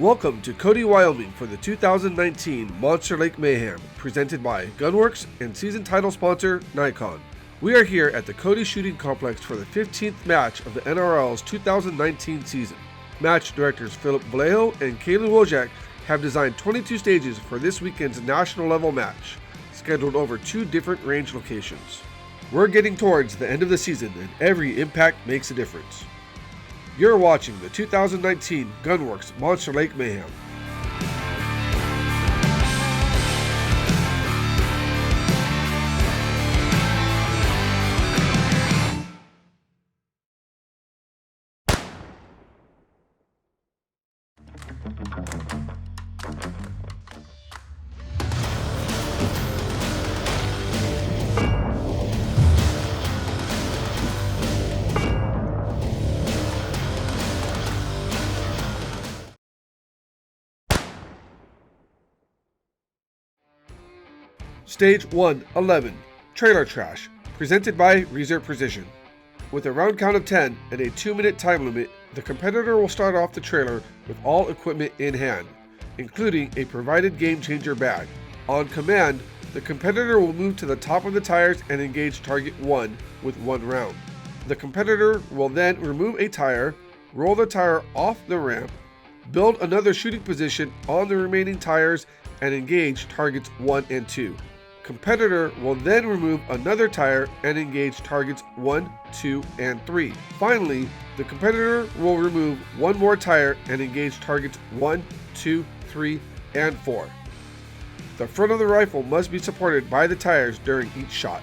Welcome to Cody, Wyoming for the 2019 Monster Lake Mayhem, presented by Gunwerks and season title sponsor Nikon. We are here at the Cody Shooting Complex for the 15th match of the NRL's 2019 season. Match directors Phillip, Velayo and Caylen Wojcik have designed 22 stages for this weekend's national level match, scheduled over 2 different range locations. We're getting towards the end of the season and every impact makes a difference. You're watching the 2019 Gunwerks Monster Lake Mayhem. Stage 111, Trailer Trash, presented by Reserve Precision. With a round count of 10 and a 2-minute time limit, the competitor will start off the trailer with all equipment in hand, including a provided Game Changer bag. On command, the competitor will move to the top of the tires and engage target 1 with 1 round. The competitor will then remove a tire, roll the tire off the ramp, build another shooting position on the remaining tires, and engage targets 1 and 2. Competitor will then remove another tire and engage targets 1, 2, and 3. Finally, the competitor will remove 1 more tire and engage targets 1, 2, 3, and 4. The front of the rifle must be supported by the tires during each shot.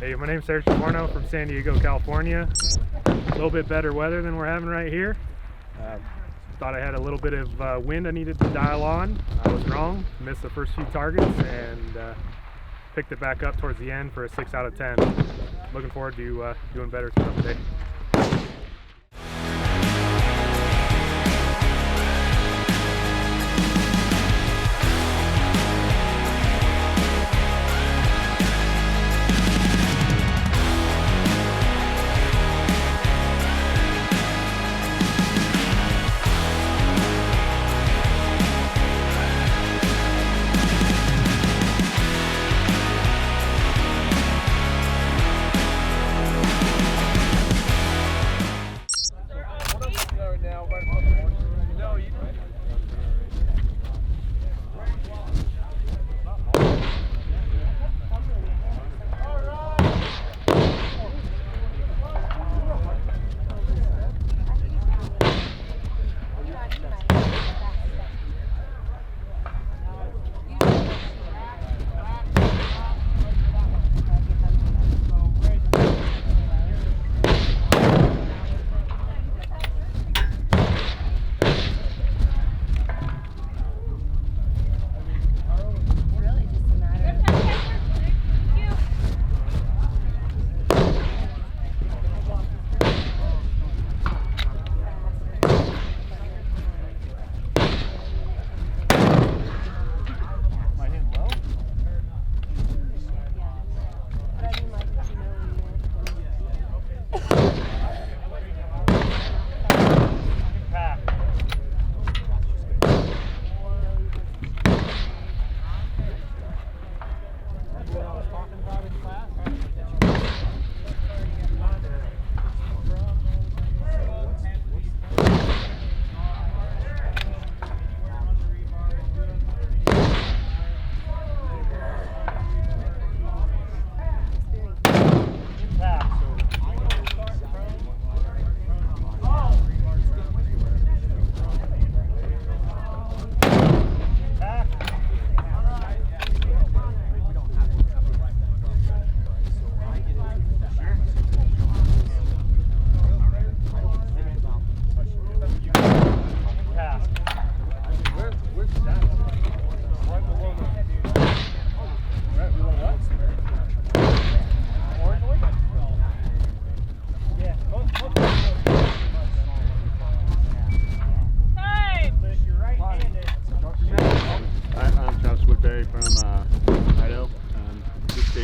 Hey, my name's Serge Ducourneau from San Diego, California. A little bit better weather than we're having right here. Thought I had a little bit of wind I needed to dial on. I was wrong, missed the first few targets, and picked it back up towards the end for a 6 out of 10. Looking forward to doing better today.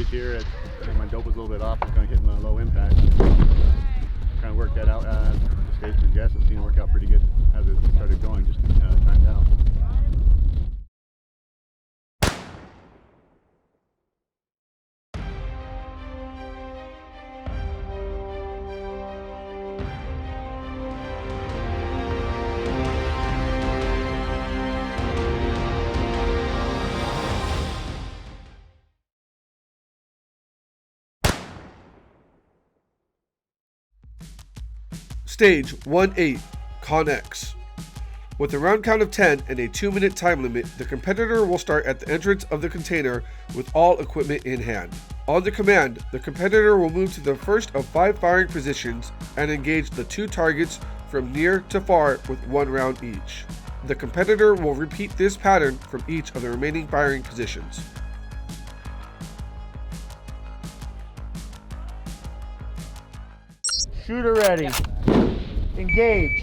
stage here, my dope was a little bit off. It's kind of hitting my low impact. Kind of worked that out. The stage to Jess, it seemed to work out pretty good as it started going, just timed out. Stage 1-8, Con X. With a round count of 10 and a 2-minute time limit, the competitor will start at the entrance of the container with all equipment in hand. On the command, the competitor will move to the first of 5 firing positions and engage the 2 targets from near to far with 1 round each. The competitor will repeat this pattern from each of the remaining firing positions. Shooter ready. Engage.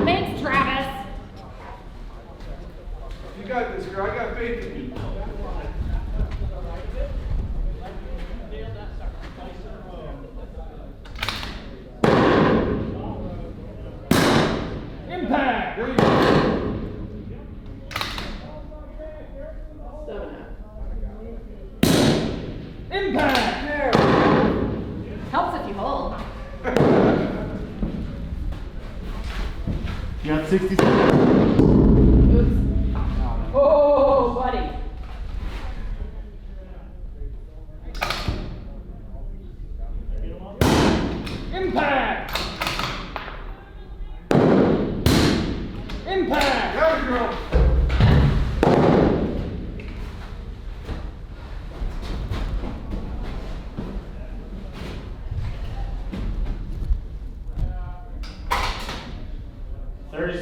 Thanks, Travis. You got this, girl. I got faith in you. Impact. There you go. Impact. Helps if you hold. You got 60 seconds. Oops. Oh, buddy. Impact. Impact. There you go.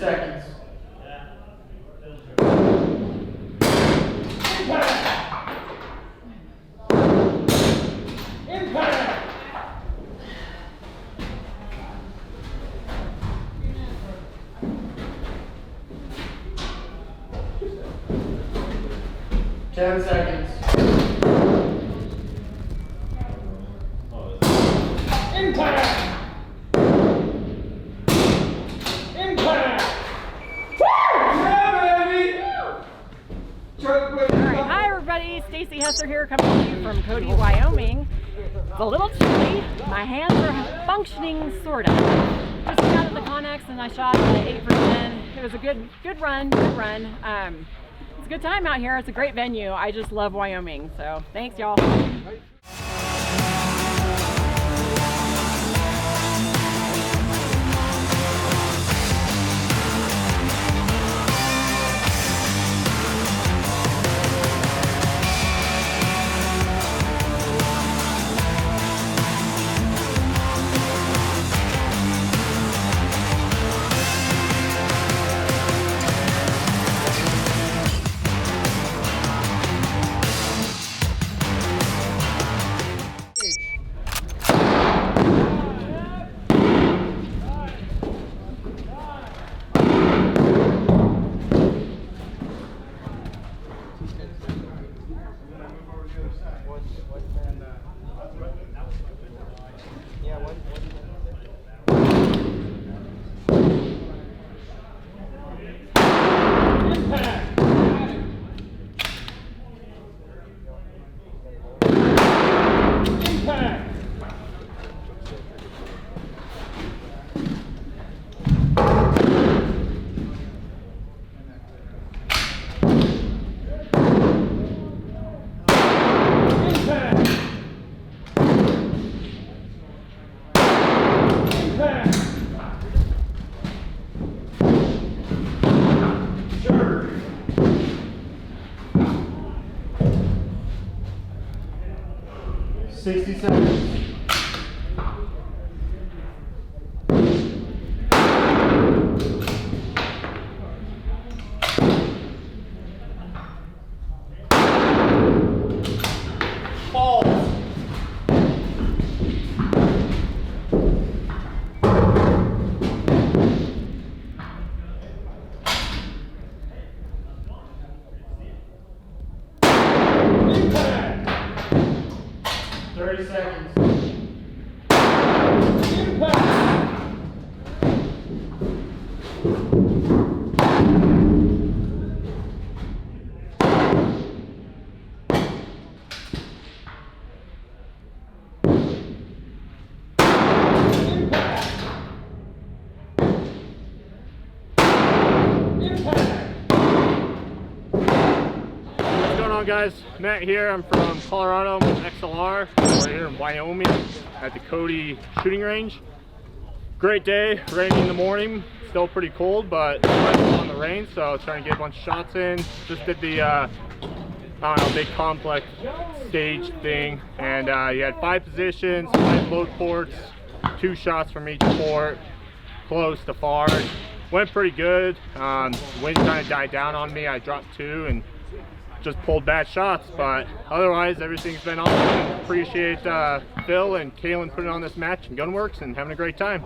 Seconds. Impact. Impact. Ten seconds. Impact. Stacey Hesser here, coming to you from Cody, Wyoming. It's a little chilly. My hands are functioning, sort of. Just got out of the Con X and I shot 8 for 10. It was a good run. It's a good time out here. It's a great venue. I just love Wyoming. So thanks, y'all. Sixty seconds. 30 seconds. What's going on, guys? Matt here. I'm from Colorado. I'm with XLR. We're here in Wyoming at the Cody Shooting Range. Great day, raining in the morning. Still pretty cold, but on the rain, so trying to get a bunch of shots in. Just did the I don't know, big complex stage thing, and you had 5 positions, 5 load ports, 2 shots from each port, close to far. Went pretty good. Wind kind of died down on me. I dropped 2 and just pulled bad shots, but otherwise everything's been awesome. Appreciate Phil and Caylen putting on this match in Gunwerks and having a great time.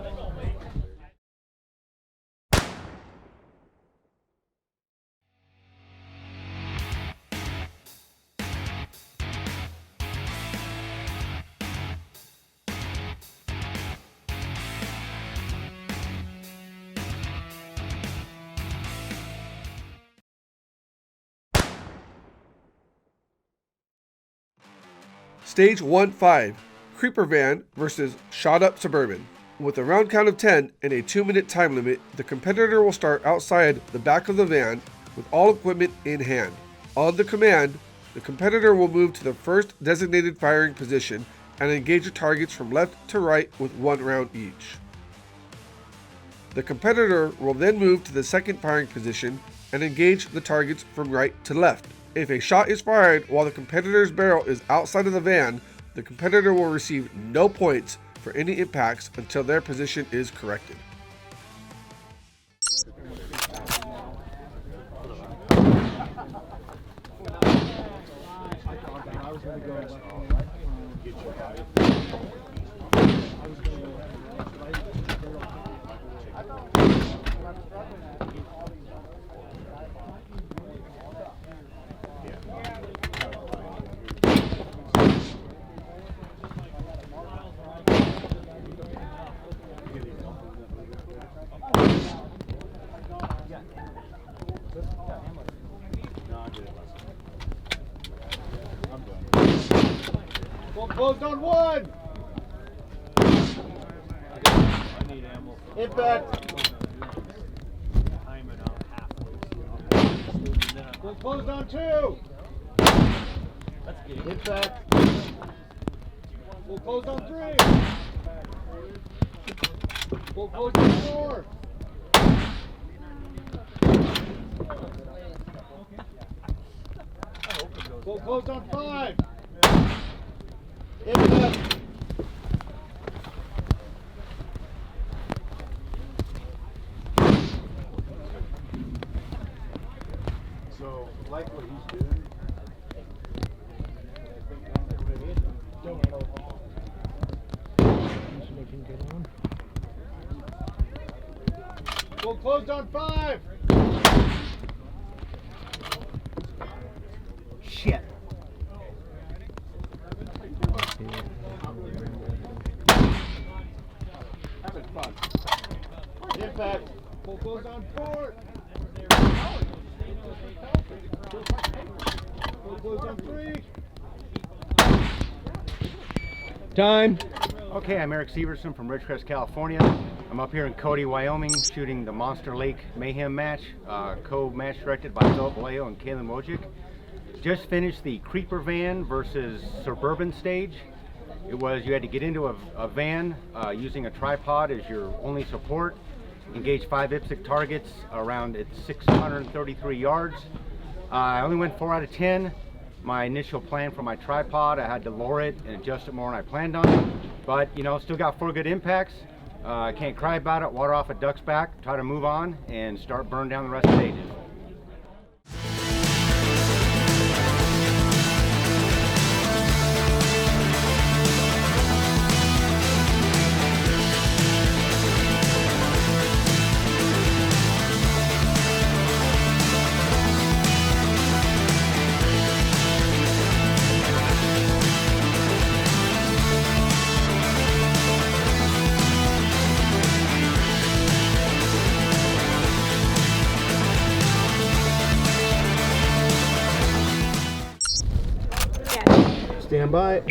Stage 1-5, Creeper Van versus Shot Up Suburban. With a round count of 10 and a 2-minute time limit, the competitor will start outside the back of the van with all equipment in hand. On the command, the competitor will move to the first designated firing position and engage the targets from left to right with 1 round each. The competitor will then move to the second firing position and engage the targets from right to left. If a shot is fired while the competitor's barrel is outside of the van, the competitor will receive no points for any impacts until their position is corrected. Closed on 1. Impact. Closed on 2. Impact. Closed on 3. Closed on 4. Closed on 5. Impact. So, like what he's doing. Closed on 5. Shit. Having fun. Impact. Closed on 4. Closed on 3. Time. Okay, I'm Erik Severson from Ridgecrest, California. I'm up here in Cody, Wyoming, shooting the Monster Lake Mayhem match, co-match directed by Phillip, Velayo, and Caylen Wojcik. Just finished the Creeper Van versus Suburban stage. It was, you had to get into a van using a tripod as your only support, engage 5 IPSC targets around at 633 yards. I only went 4 out of 10. My initial plan for my tripod, I had to lower it and adjust it more than I planned on. But, you know, still got 4 good impacts. I can't cry about it. Water off a duck's back, try to move on, and start burning down the rest of the stages. Stand by.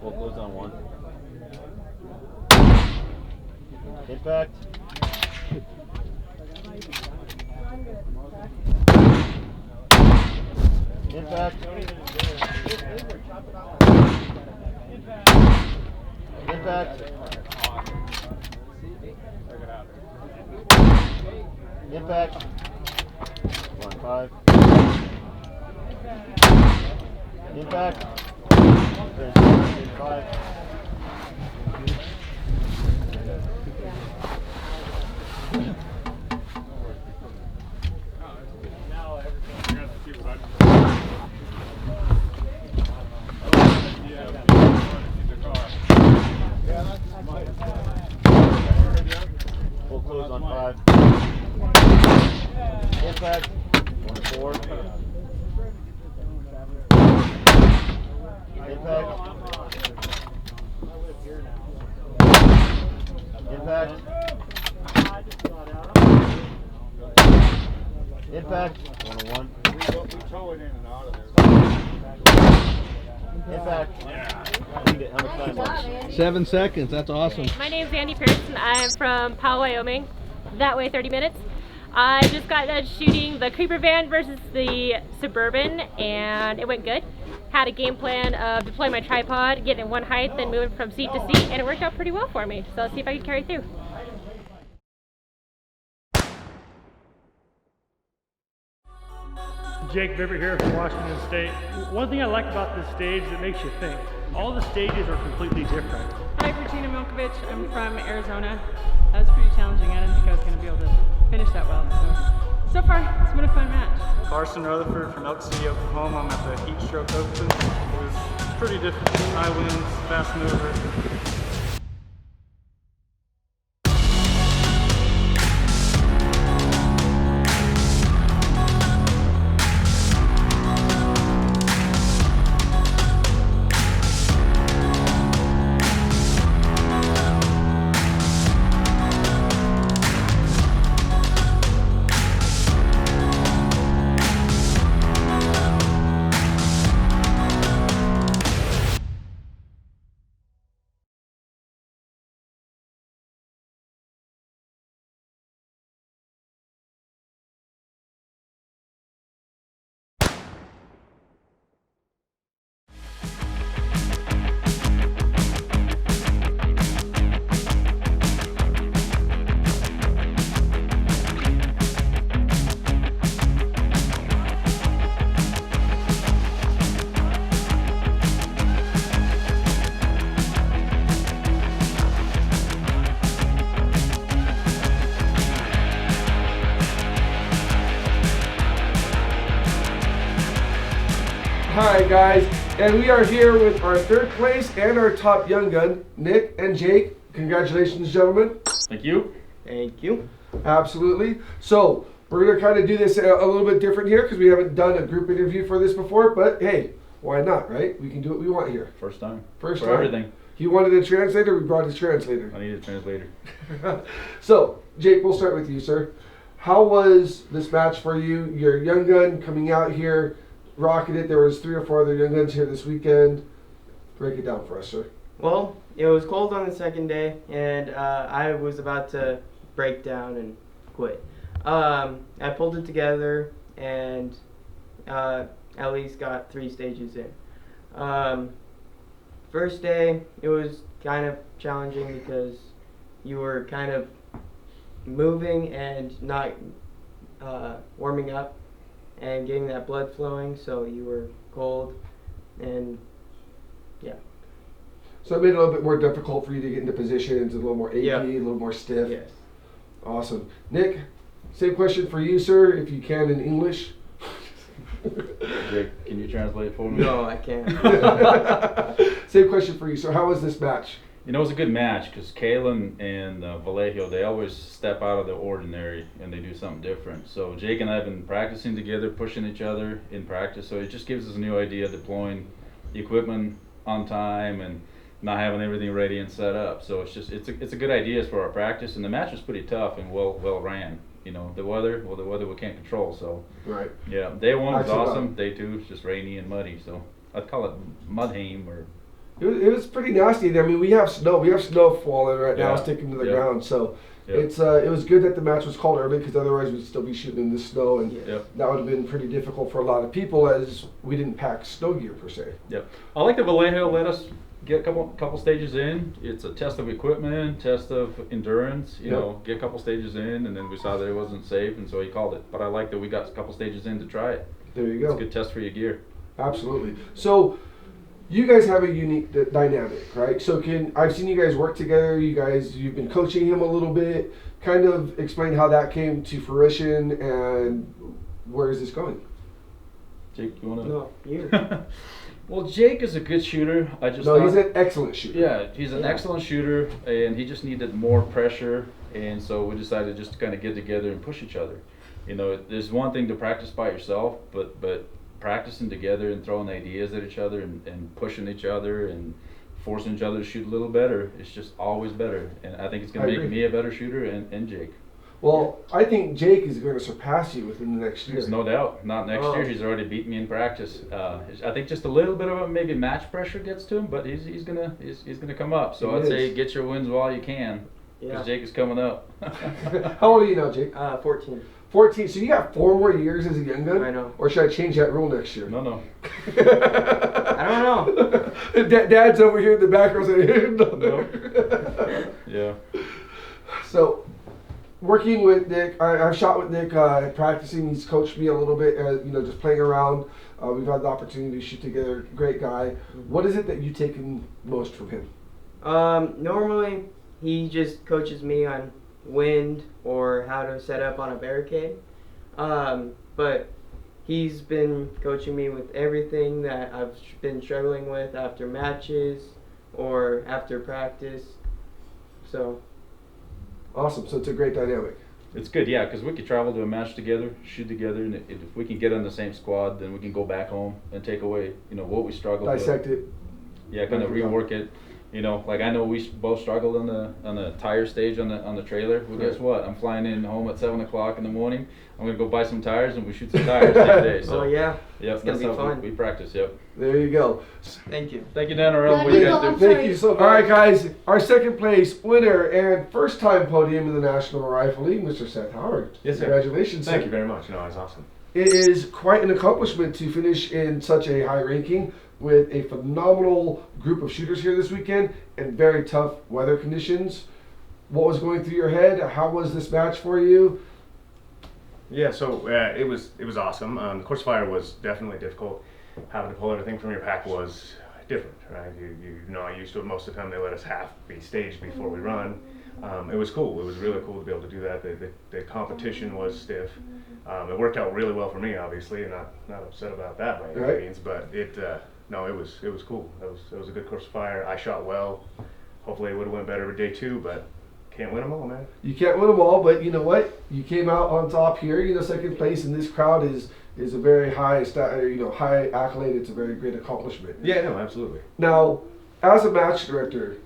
Full close on 1. Impact. Impact. Impact. Impact. 1-5. Impact. 5. Full close on 5. Impact. 1-4. Impact. Impact. Impact. 1-1. Impact. How much time left? 7 seconds. That's awesome. My name's Andi Pierson. I'm from Powell, Wyoming. That way 30 minutes. I just got done shooting the Creeper Van versus the Suburban, and it went good. Had a game plan of deploying my tripod, getting in one height, then moving from seat to seat, and it worked out pretty well for me. So let's see if I can carry through. Jake Bibber here from Washington State. One thing I like about this stage that makes you think. All the stages are completely different. Hi, Regina Milkovich. I'm from Arizona. That was pretty challenging. I didn't think I was going to be able to finish that well. So far, it's been a fun match. Carson Rutherford from Elk City, Oklahoma. I'm at the Heat Stroke Open. It was pretty difficult. High winds, fast mover. Hi guys, and we are here with our third place and our top young gun, Nick and Jake. Congratulations, gentlemen. Thank you. Thank you. Absolutely. So we're gonna kind of do this a little bit different here because we haven't done a group interview for this before. But hey, why not, right? We can do what we want here. First time. First for time. everything. He wanted a translator. We brought his translator. I need a translator. So Jake, we'll start with you, sir. How was this match for you? You're a young gun coming out here, rocking it. There was 3 or 4 other young guns here this weekend. Break it down for us, sir. Well, it was cold on the second day, and I was about to break down and quit. I pulled it together and at least got 3 stages in. First day, it was kind of challenging because you were kind of moving and not warming up and getting that blood flowing, so you were cold, and yeah. So it made it a little bit more difficult for you to get into positions, a little more achy, a little more stiff. Yes. Awesome. Nick, Same question for you, sir, if you can in English. Jake, can you translate for me? No, I can't. Same question for you, sir. How was this match? You know, it was a good match because Caylen and Velayo, they always step out of the ordinary and they do something different. So Jake and I have been practicing together, pushing each other in practice. So it just gives us a new idea of deploying the equipment on time and not having everything ready and set up. So it's a good idea for our practice. And the match was pretty tough and well ran. You know, the weather we can't control. So right. Yeah, day one was Actually, awesome. Day two was just rainy and muddy. So I'd call it Mudhame or. It was pretty nasty. I mean, we have snow. We have snow falling right now, sticking to the ground. So it was good that the match was called early because otherwise we'd still be shooting in the snow, and that would have been pretty difficult for a lot of people as we didn't pack snow gear per se. Yep. I like that Velayo let us get a couple stages in. It's a test of equipment, test of endurance. You know, get a couple stages in, and then we saw that it wasn't safe, and so he called it. But I like that we got a couple stages in to try it. There you go. It's a good test for your gear. Absolutely. So. You guys have a unique dynamic, right? So I've seen you guys work together. You've been coaching him a little bit. Kind of explain how that came to fruition and where is this going? Jake, you want to? No, you. Well, Jake is a good shooter. He's an excellent shooter. Yeah, he's an excellent shooter, and he just needed more pressure, and so we decided just to kind of get together and push each other. You know, there's one thing to practice by yourself, but practicing together and throwing ideas at each other and pushing each other and forcing each other to shoot a little better, it's just always better. And I think it's going to make me a better shooter and Jake. Well, I think Jake is going to surpass you within the next year. There's no doubt. Not next year. He's already beat me in practice. I think just a little bit of maybe match pressure gets to him, but he's gonna come up. So I'd say get your wins while you can, because Jake is coming up. How old are you now, Jake? 14. 14. So you got 4 more years as a young gun? I know. Or should I change that rule next year? No. I don't know. Dad's over here in the background saying, no. Yeah. So, working with Nick, I've shot with Nick practicing. He's coached me a little bit, just playing around. We've had the opportunity to shoot together. Great guy. What is it that you've taken most from him? Normally, he just coaches me on wind or how to set up on a barricade. But he's been coaching me with everything that I've been struggling with after matches or after practice. So. Awesome. So it's a great dynamic. It's good, yeah, because we could travel to a match together, shoot together, and if we can get on the same squad, then we can go back home and take away, what we struggled with. Dissect it. Yeah, kind of rework it. Like I know we both struggled on the tire stage on the trailer. Well, guess what? I'm flying in home at 7 o'clock in the morning. I'm gonna go buy some tires and we shoot some tires today. So yeah. Yep, it's gonna be fun. We practice. Yep. There you go. Thank you. Thank you, NRL. What you guys do? Thank you so much. All right, guys. Our second place winner and first time podium in the National Rifle League, Mr. Seth Howard. Yes, sir. Congratulations. Thank you very much. No, it's awesome. It is quite an accomplishment to finish in such a high ranking with a phenomenal group of shooters here this weekend and very tough weather conditions. What was going through your head? How was this match for you? Yeah, so it was awesome. The course fire was definitely difficult. Having to pull everything from your pack was different, right? You're not used to it. Most of the time they let us half be staged before we run. It was cool. It was really cool to be able to do that. The competition was stiff. It worked out really well for me, obviously, and not upset about that by any means. But it was cool. It was a good course of fire. I shot well. Hopefully it would have went better with day 2, but can't win them all, man. You can't win them all, but you know what? You came out on top here. Second place in this crowd is a very high high accolade. It's a very great accomplishment. Yeah, no, absolutely. Now, as a match director,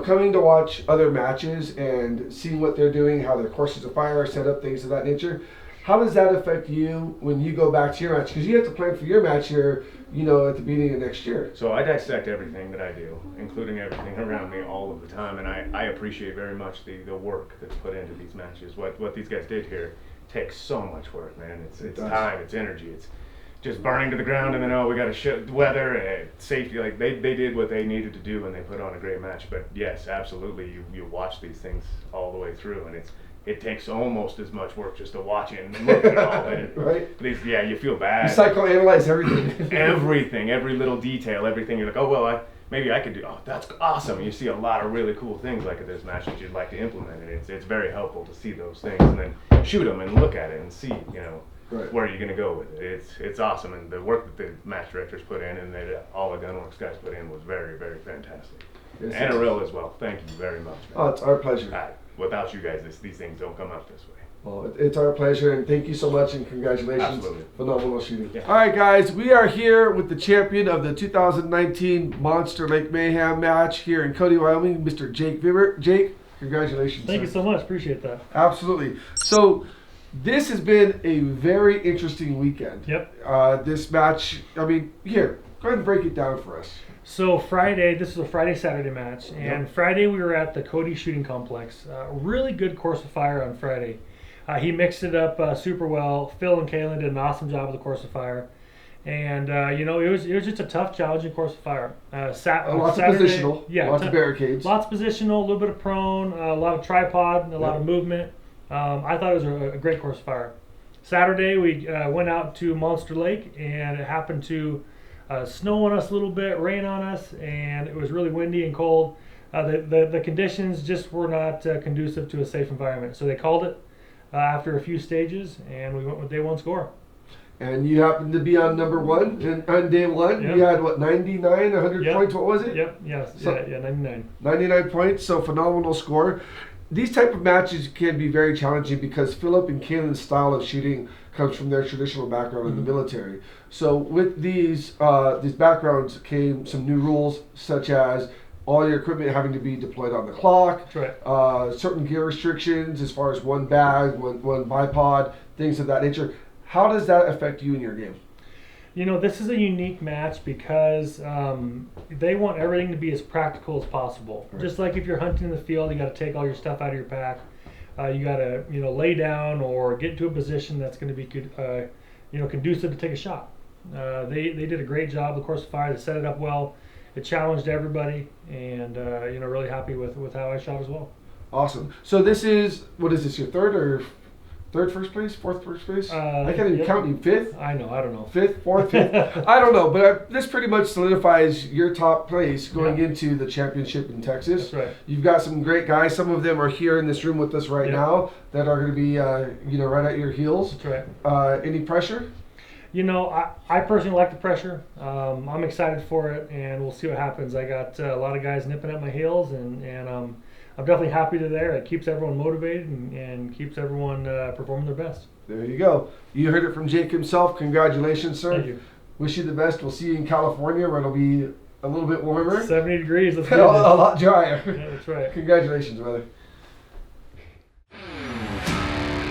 coming to watch other matches and seeing what they're doing, how their courses of fire are set up, things of that nature, how does that affect you when you go back to your match? Because you have to plan for your match here, at the beginning of next year. So I dissect everything that I do, including everything around me all of the time, and I appreciate very much the work that's put into these matches. What these guys did here takes so much work, man. It's time, it's energy, it's just burning to the ground, and then we got to weather, safety. Like they did what they needed to do, and they put on a great match. But yes, absolutely, you watch these things all the way through, and it takes almost as much work just to watch it and look at it all. Right. You feel bad. You psychoanalyze everything. Everything, every little detail, everything. You're like, oh well, maybe I could do, oh, that's awesome. You see a lot of really cool things like at this match that you'd like to implement, and it's very helpful to see those things and then shoot them and look at it and see, you know, where you're going to go with it. It's awesome, and the work that the match directors put in and that all the Gunwerks guys put in was very, very fantastic. Yes, and NRL as well. Thank you very much. Man. Oh, it's our pleasure. Without you guys, these things don't come out this way. Well, it's our pleasure, and thank you so much, and congratulations. Absolutely. Phenomenal shooting. Yeah. All right, guys, we are here with the champion of the 2019 Monster Lake Mayhem match here in Cody, Wyoming, Mr. Jake Vibert. Jake, congratulations. Thank sir. you so much. Appreciate that. Absolutely. So, this has been a very interesting weekend. Yep. This match, I mean, here, go ahead and break it down for us. So Friday, this is a Friday-Saturday match, and Friday we were at the Cody Shooting Complex. Really good course of fire on Friday. He mixed it up super well. Phil and Caylen did an awesome job with the course of fire, and you know, it was just a tough, challenging course of fire. Lots Saturday, of positional, yeah, lots of barricades, lots of positional, a little bit of prone, a lot of tripod, a lot of movement. I thought it was a great course of fire. Saturday we went out to Monster Lake, and it happened to snow on us a little bit, rain on us, and it was really windy and cold. The conditions just were not conducive to a safe environment, so they called it after a few stages, and we went with day one score. And you happened to be on number one on day one. Yep. You had what, 99, 100 Yep. points? What was it? Yep. Yes. So, yeah. 99. 99 points. So phenomenal score. These type of matches can be very challenging because Phillip and Caylen's style of shooting comes from their traditional background in the military. So with these backgrounds came some new rules, such as all your equipment having to be deployed on the clock. That's right. Certain gear restrictions as far as one bag, one bipod, things of that nature. How does that affect you in your game? You know, this is a unique match because they want everything to be as practical as possible. Right. Just like if you're hunting in the field, you got to take all your stuff out of your pack. You got to, you know, lay down or get into a position that's going to be, you know, conducive to take a shot. They did a great job. The course of fire, they set it up well. It challenged everybody, and you know, really happy with how I shot as well. Awesome. So this is, what is this, your third first place, fourth first place? I can't even count you. Fifth? I know, I don't know. Fifth, fourth, fifth? I don't know, but this pretty much solidifies your top place going into the championship in Texas. That's right. You've got some great guys. Some of them are here in this room with us right now that are going to be, you know, right at your heels. That's right. Any pressure? You know, I personally like the pressure. I'm excited for it, and we'll see what happens. I got a lot of guys nipping at my heels, and I'm definitely happy they're there. It keeps everyone motivated and keeps everyone performing their best. There you go. You heard it from Jake himself. Congratulations, sir. Thank you. Wish you the best. We'll see you in California, where it'll be a little bit warmer. 70 degrees. Let's a lot drier. Yeah, that's right. Congratulations, brother.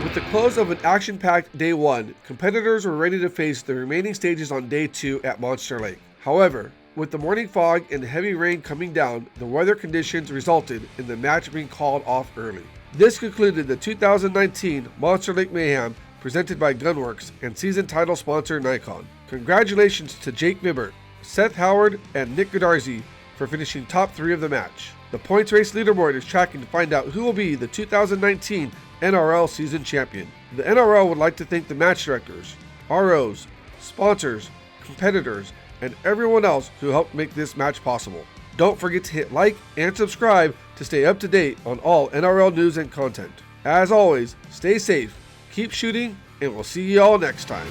With the close of an action-packed day one, competitors were ready to face the remaining stages on day two at Monster Lake. However, with the morning fog and heavy rain coming down, the weather conditions resulted in the match being called off early. This concluded the 2019 Monster Lake Mayhem presented by Gunwerks and season title sponsor Nikon. Congratulations to Jake Vibert, Seth Howard, and Nick Godarzi for finishing top 3 of the match. The points race leaderboard is tracking to find out who will be the 2019 NRL season champion. The NRL would like to thank the match directors, ROs, sponsors, competitors, and everyone else who helped make this match possible. Don't forget to hit like and subscribe to stay up to date on all NRL news and content. As always, stay safe, keep shooting, and we'll see you all next time.